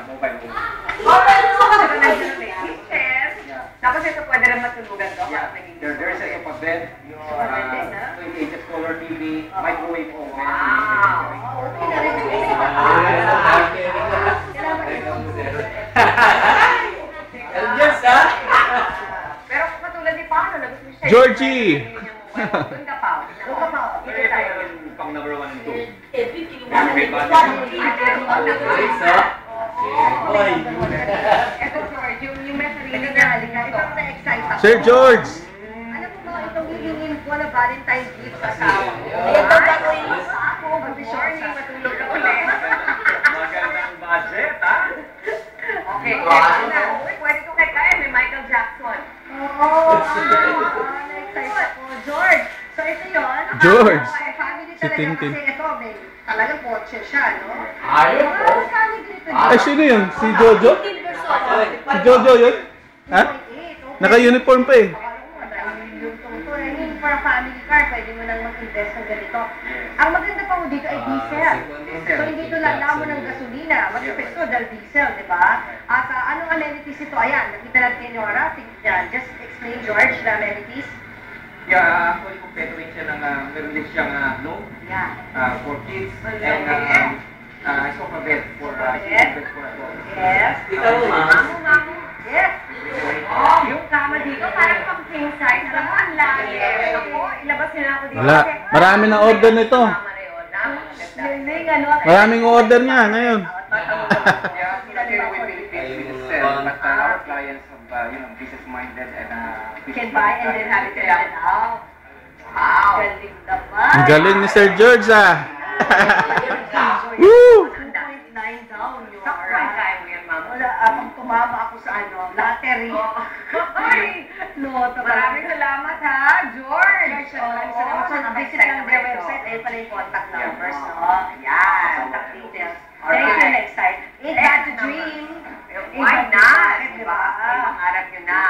mobile room. Tapos ito pwede rin matulugan to. There's a bed, 28 color TV, microwave oven. Wow! Okay na rin. Yes, ha? Pero katulad ni Paolo, lagot mo siya. Georgie! Doon ka pa. Doon ka pa. Dito tayo. Pang number 1 and 2. Ito, George, yung may sarili na halika. Ito ang na-excite ako. Sir George! Alam mo ba, itong hihingin ko na Valentine's gift sa asawa ko. Ito ba ko yung Ako, mag-shorty, matulog ka ulit. Magandang budget, ha? Okay, ito na. Uy, pwede ko kay Kaya, may Michael Jackson. Oo, na-excite ako. George, so ito yun. George. Family Si talaga Tintin. kasi ito, may talagang kotse siya, no? Ayun po. Family dito. Ay, sino yun? Si Jojo? Si Jojo yun? Ha? Naka-uniform pa eh. For a family car, pwede mo nang mag-invest ng ganito. Ang maganda pa mo dito ay diesel. So, hindi ito lala mo ng gasolina. Matipid ito dahil diesel, di ba? At anong amenities ito? Ayan, nakita natin yung just explain, George, the amenities. Yeah, actually, kompleto rin siya ng, meron din siyang loan for kids and sofa bed for adults. Yes. Ikaw, ma'am. Mamu. Yes. Yung kama dito, parang pang king size. Alam mo, ang lagi. Ako, ilabas nila ako dito. Wala. Marami na order nito. Maraming order niya ngayon. Yeah, here we Philippines sell, but our clients have, business-minded and Can buy and then have it sell out. Wow. Galing naman. Ang galing ni Sir George ah. Woo! 2.9 down yung kaya mo yan, ma'am. Wala, pag tumama ako sa lottery. Ay, loto. Maraming salamat ha, George. Maraming salamat. So, visit lang their website. Ayun pala yung contact numbers, no? Yan. Contact details. Thank you, next time. Ain't that a dream? Why not? Diba? Ay, mangarap yun na.